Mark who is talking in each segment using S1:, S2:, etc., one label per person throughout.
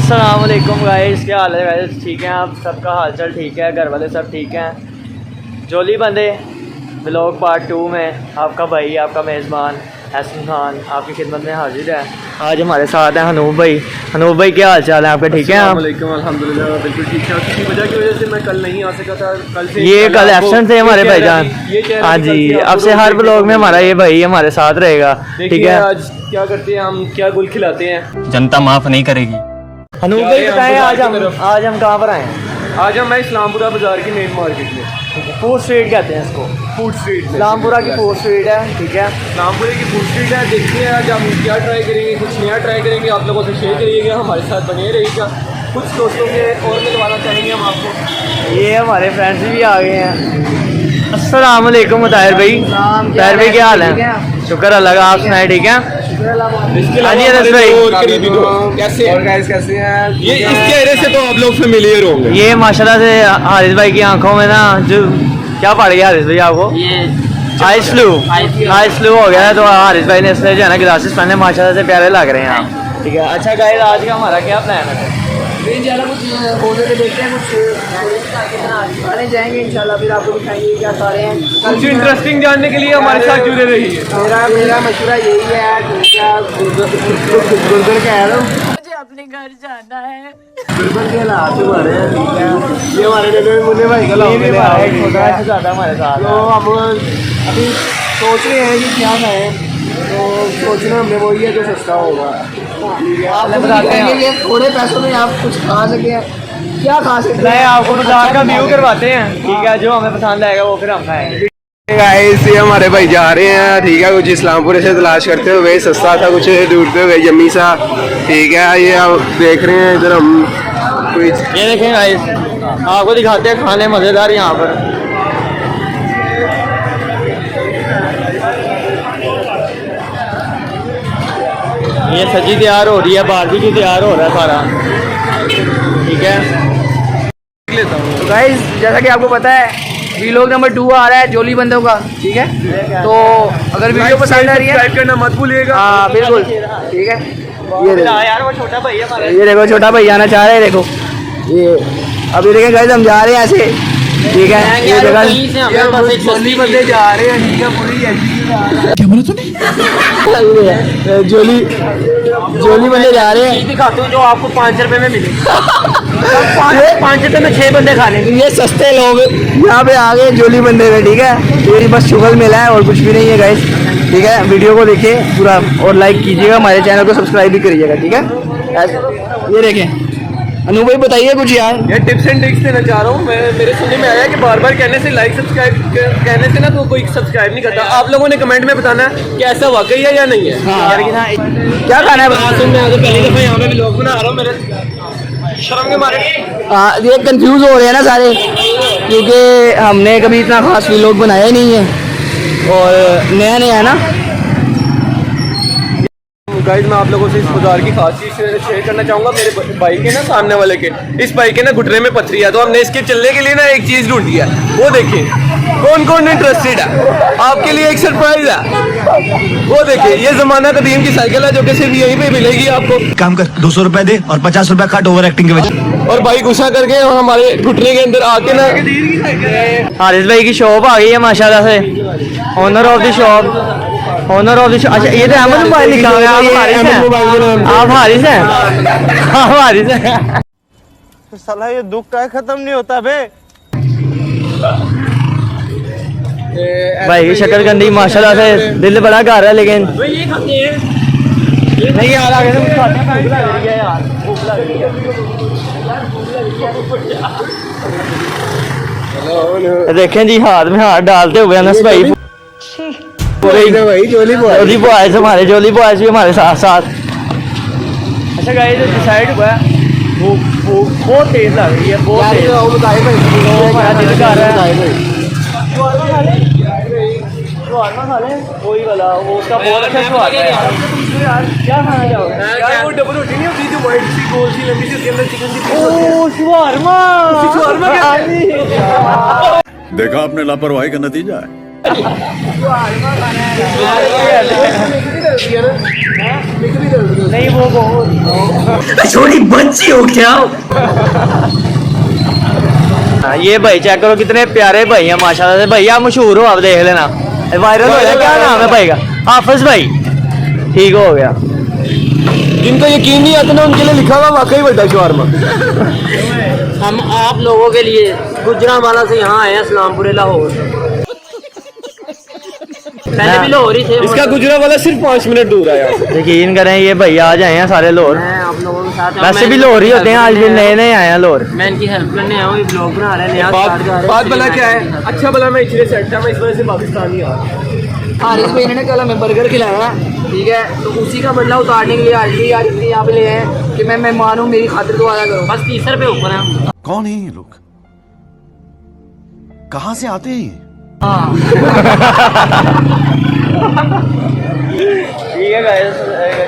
S1: अस्सलाम वालेकुम गाइस, क्या हाल है गाइस? ठीक है आप सबका हालचाल ठीक है? घर वाले सब ठीक हैं? जोली बंदे व्लॉग पार्ट 2 में आपका भाई, आपका मेज़बान हसन खान आपकी खिदमत में हाजिर है। आज हमारे साथ हैं हनूफ भाई। हनूफ भाई क्या हाल चाल है आपका? ठीक है आप?
S2: अल्हम्दुलिल्लाह बिल्कुल ठीक है। किसी वजह की वजह से मैं कल नहीं आ सका था। कल से
S1: ये कल एब्सेंट थे हमारे भाईजान। हाँ जी, अब से हर ब्लॉग में हमारा ये भाई हमारे साथ रहेगा। ठीक है,
S2: आज क्या करते हैं हम, क्या गुल खिलाते हैं?
S3: जनता माफ नहीं करेगी।
S1: हनूफ भाई बताएं आज हम कहाँ पर आए हैं?
S2: आज हम इस्लामपुरा बाजार की मेन मार्केट में,
S1: फूड स्ट्रीट कहते हैं इसको,
S2: फूड स्ट्रीट में।
S1: इस्लामपुरा की फूड स्ट्रीट है। ठीक है,
S2: इस्लामपुरे की फूड स्ट्रीट है। देखते हैं आज हम क्या ट्राई करेंगे, कुछ नया ट्राई करेंगे, आप लोगों से शेयर करिएगा, हमारे साथ बने रहिएगा। कुछ दोस्तों से और मिलवाना चाहेंगे हम आपको।
S1: ये हमारे फ्रेंड्स भी आ गए हैं। अस्सलाम वालेकुम ताहिर भाई। ताहिर भाई क्या हाल है? शुक्र अल्लाह का, आप सुनाए? ठीक है।
S2: इसके
S1: हाँ जी,
S2: अलावा
S1: अनस भाई।
S2: और करीबी दोस्त कैसे
S4: और गाइस कैसे हैं?
S2: ये इस चेहरे से तो आप लोग फेमिलियर होंगे।
S1: ये माशाल्लाह से हारिस भाई की आंखों में ना जो क्या पड़ गया हारिस भाई आपको? आइस फ्लू हो गया है, तो हारिस भाई ने इसलिए जो है ना ग्लासेस पहने, माशाल्लाह से प्यारे लग रहे हैं आप। ठीक है, अच्छा गाइस आज का हमारा क्या प्लान है?
S4: देखते हैं कुछ आने जाएंगे इंशाल्लाह, फिर आपको दिखाएंगे क्या सारे हैं।
S2: कुछ इंटरेस्टिंग जानने के लिए हमारे साथ जुड़े रहिए।
S4: मेरा मशवरा यही है गुलबर के आया
S5: मुझे अपने घर जाना है।
S4: गुलबर के हालात हमारे हैं। ठीक है, ये हमारे जगह मुन्ने भाई का
S1: ये भी हमारा एक छोटा सा ज़्यादा हमारे साथ
S4: तो हम अभी सोच रहे हैं कि क्या खाएं, तो सोचना हमने वही है जो सस्ता होगा। आप
S1: बताते हैं।
S4: ये थोड़े पैसों में आप कुछ खा सके, क्या खा सकते
S1: मैं
S4: हैं?
S1: आपको बाजार का व्यू करवाते हैं। ठीक है, जो हमें पसंद आएगा वो फिर हम खाएंगे।
S4: गाइस ये हमारे भाई जा रहे हैं। ठीक है, कुछ इस्लामपुर से तलाश करते हुए सस्ता था, कुछ ढूंढते हुए यम्मी सा। ठीक है, ये आप देख रहे हैं इधर हम कोई
S1: ये देखें गाइस, आपको दिखाते हैं खाने मज़ेदार यहाँ पर। ये सब्जी तैयार हो रही है, बारबेक्यू तैयार हो रहा है सारा। ठीक है,
S4: तो गाइस जैसा कि आपको पता है वीलॉग नंबर 2 आ रहा है जोली बंदों का। ठीक है, तो अगर वीडियो पसंद आ रही है
S2: सब्सक्राइब करना मत भूलिएगा।
S4: हाँ बिल्कुल। ठीक है, ये देखो,
S1: यार वो छोटा भाई हमारा।
S4: ये देखो छोटा भाई आना चाह रहे हैं। देखो ये अभी देखें गाइस हम जा रहे हैं ऐसे। ठीक है, ये जगह
S1: जोली
S4: बंदे जा रहे हैं। ठीक है, पूरी क्या बोला तूने? जोली बंदे जा रहे हैं।
S1: दिखाता हूँ जो आपको 5 रुपए में मिले। 5 रुपए में 6 बंदे खा लेंगे।
S4: ये सस्ते लोग यहाँ पे आ गए जोली बंदे में। ठीक है, ये बस शुगल मिला है और कुछ भी नहीं है गाइस। ठीक है, वीडियो को देखिए पूरा और लाइक कीजिएगा, हमारे चैनल को सब्सक्राइब भी करिएगा। ठीक है, ये देखें अनु भाई बताइए कुछ यार।
S2: ये टिप्स एंड ट्रिक्स देना चाह रहा हूँ मैं। मेरे सुनने में आया कि बार बार कहने से लाइक सब्सक्राइब कहने से ना तो कोई सब्सक्राइब नहीं करता। आप लोगों ने कमेंट में बताना है कि ऐसा वाकई है या नहीं है।
S4: क्या खाना है?
S2: मैं तो पहली दफा यहाँ पे व्लॉग बना रहा हूँ, मेरे शर्म के मारे।
S4: हाँ, ये कंफ्यूज हो रहे हैं ना सारे, क्योंकि हमने कभी इतना खास व्लॉग बनाया ही नहीं है और नया नया है ना।
S2: गाइस मैं आप लोगों से इस बाजार की खास चीज शेयर करना चाहूँगा। मेरे भाई के ना, सामने वाले के, इस भाई के ना घुटने में पथरी है, तो हमने इसके चलने के लिए ना एक चीज ढूंढी है। वो देखिए कौन कौन इंटरेस्टेड है, आपके लिए एक सरप्राइज है। वो देखिए, ये जमाना कदीम की साइकिल है जो कि सिर्फ यहीं पे मिलेगी आपको।
S3: काम कर 200 रुपए दे और 50 रुपए काट ओवर एक्टिंग के वजह।
S2: और भाई गुस्सा करके हमारे घुटने के अंदर आके ना,
S1: हारिस भाई की शॉप आ गई है माशाल्लाह से। Owner of the shop, owner of the shop. अच्छा ये तो अहमद मोबाइल लिखा हुआ है। आप हारिस हैं? आप हारिस हैं? आप हारिस हैं?
S4: साला ये दुख का खत्म नहीं होता बे।
S1: भाई की शक्ल गंदी माशाल्लाह से, दिल बड़ा कर रहा है लेकिन नहीं यार। आगे से कुछ खाते हैं, भूख लग रही है यार, भूख लग रही है। देखें जी हाथ में हाथ डालते हुए अनस भाई
S4: भाई जोली
S1: जोली बॉयज, हमारे जोली बॉयज भी हमारे साथ साथ। अच्छा गाइस जो डिसाइड हुआ है वो बहुत तेज लग रही है, बहुत तेज। हमारा दिल कर रहा है शवारमा खा लें, वही वाला, वो उसका बहुत अच्छा शवारमा है यार। क्या खाना चाहोगे?
S2: यार वो डबल रोटी नहीं होती जो वाइट सी गोल सी लंबी सी, उसके अंदर चिकन की पीस होती है।
S1: ओह शवारमा,
S2: शवारमा
S6: देखा आपने लापरवाही का नतीजा है।
S1: नहीं वो बहुत
S3: छोटी बच्ची हो क्या?
S1: हाँ, ये भाई चेक करो कितने प्यारे भाई हैं माशाल्लाह से। भैया मशहूर हो आप, देख लेना वायरल हो गया। क्या नाम है भाई का? हाफिज भाई। ठीक हो गया।
S2: जिनको यकीन नहीं आता ना उनके लिए लिखा हुआ वाकई बड़ा शवारमा।
S1: हम आप लोगों के लिए गुजरांवाला से यहाँ आए हैं, इस्लामपुर लाहौर। पहले भी लाहौर ही थे।
S2: इसका गुजरांवाला सिर्फ 5 मिनट दूर है यहाँ से।
S1: यकीन करें ये भैया आज आए हैं सारे लाहौर।
S5: मैं आप लोगों के साथ
S1: वैसे भी लाहौर ही होते हैं, आज भी नए नए आए हैं लाहौर।
S5: मैं इनकी हेल्प करने आया हूँ, ये ब्लॉग बना रहे हैं, नया स्टार्ट कर रहे हैं।
S2: बात भला क्या है, अच्छा भला मैं इचरे सेट था, मैं इस वजह से पाकिस्तान ही आ।
S4: हारिस भाई ने कल हमें बर्गर खिलाया, ठीक है, तो उसी का बदला उतारने के लिए आज भी यार इसलिए यहाँ पे ले आए कि मैं मेहमान हूँ, मेरी खातिर दुआ करो।
S5: बस 30 रुपये ऊपर है।
S3: कौन है ये लोग? कहाँ से आते हैं ये?
S1: ठीक है गाइस,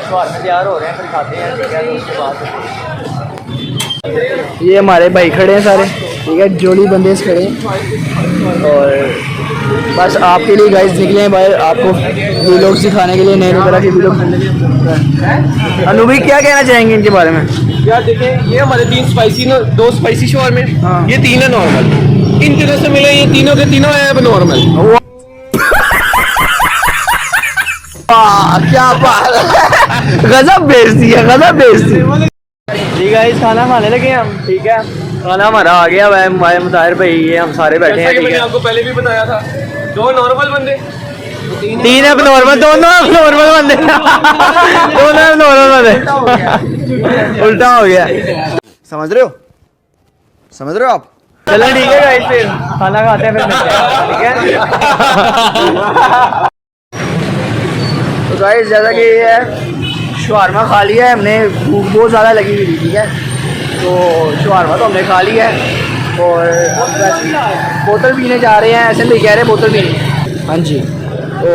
S1: शवारमे तैयार हो रहे हैं, फिर खाते हैं। ठीक है, तो उसके बाद
S4: ये हमारे भाई खड़े हैं सारे, ठीक है, जोली बंदेज खड़े हैं और बस आपके लिए गाइस निकले हैं भाई, आपको वीलॉग सिखाने के लिए, नए नए तरह के वीलॉग। अनु भाई क्या कहना चाहेंगे इनके बारे में?
S2: यार देखें, ये हमारे 3 स्पाइसी, 2 स्पाइसी शवारमे, ये 3 है नॉर्मल। इन तीनों से मिले, ये तीनों के तीनों है अब नॉर्मल।
S4: क्या बात है, गजब बेइज्जती है, गजब बेइज्जती।
S1: ठीक है, इस खाना खाने लगे हम। ठीक है, खाना हमारा आ गया है, हमारे मुताहिर भाई ये हम सारे बैठे हैं।
S2: जैसा कि मैंने आपको पहले भी बताया था, 2 नॉर्मल बंदे,
S1: 3 अब नॉर्मल, दोनों अब नॉर्मल बंदे। दोनों अब नॉर्मल बंदे। उल्टा हो गया।
S3: समझ रहे हो? समझ रहे हो आप?
S1: चलो ठीक है गाइस, फिर खाना खाते हैं, फिर मिलते हैं। ठीक है।
S4: तो गाइस जैसा कि ये है, शवारमा खा लिया है हमने, भूख बहुत ज़्यादा लगी हुई थी, ठीक है, तो शवारमा तो हमने खा लिया है और अब वैसे बोतल पीने जा रहे हैं। ऐसे भाई कह रहे हैं बोतल पीने। हाँ जी, तो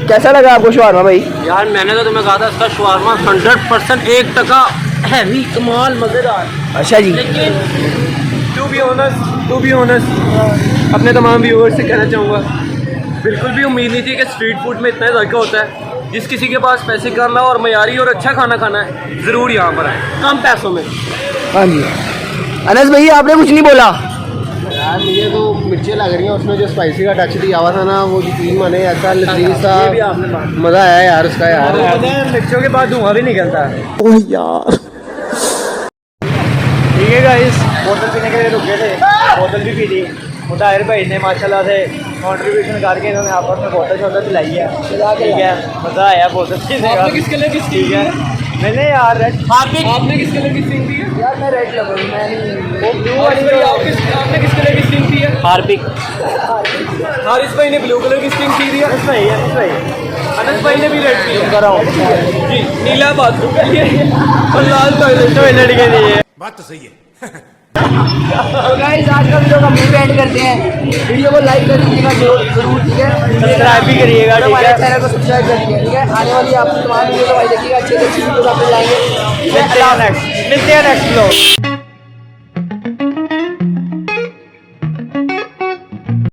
S4: कैसा लगा आपको शवारमा भाई?
S5: यार मैंने तो तुम्हें कहा था इसका शवारमा 100% 1% हैवी, कमाल, मज़ेदार।
S4: अच्छा जी,
S2: टू बी ऑनेस्ट अपने तमाम व्यूअर्स से कहना चाहूँगा, बिल्कुल भी उम्मीद नहीं थी कि स्ट्रीट फूड में इतना जायका होता है। जिस किसी के पास पैसे कम ना और मयारी और अच्छा खाना खाना है, ज़रूर यहाँ पर आए, कम पैसों में।
S4: हाँ जी। अनस भैया आपने कुछ नहीं बोला?
S7: यार मुझे तो मिर्चें लग रही हैं, उसमें जो स्पाइसी का टच दिया हुआ था ना, वो यकीन माने ऐसा लजीज सा मज़ा आया यार उसका यार।
S1: मिर्चों के बाद धुआं भी निकलता है।
S3: ओह यार,
S1: ठीक है गाइस, बोतल पीने के लिए रुके थे, बोतल भी पी ली। मुताहिर भाई ने माशाल्लाह से कंट्रीब्यूशन करके इन्होंने आपस में बोतल शोतल पिलाई है। ठीक है, मज़ा आया बोतल पीने का।
S2: किस कलर की
S1: ठीक है, मैंने यार रेड,
S2: आपने किस कलर की स्टिंग दी है?
S4: यार मैं रेड लगा, मैं नहीं,
S1: वो ब्लू
S2: हारिस
S1: वाली
S2: भाई, आपने किस कलर की स्टिंग दी है?
S1: हार्पिक।
S2: हारिस भाई ने ब्लू कलर की स्टिंग दी है,
S1: अनस भाई, अनस भाई
S2: अनस भाई ने भी रेड की है।
S1: कराओ
S2: जी, नीला बाथरूम के लिए और लाल टॉयलेट।
S1: टॉयलेट के लिए।
S3: बात तो सही है।
S4: तो गाइस आज का वीडियो का मूव एंड करते हैं। वीडियो को लाइक कर दीजिएगा जरूर, ठीक है,
S1: सब्सक्राइब भी करिएगा। ठीक
S4: हमारे
S1: है,
S4: चैनल को सब्सक्राइब कर दीजिएगा, ठीक है। आने वाली आपकी तमाम वीडियो तो भाई देखिएगा, अच्छे वीडियो आपको लाएंगे।
S1: मिलते हैं नेक्स्ट ब्लॉग।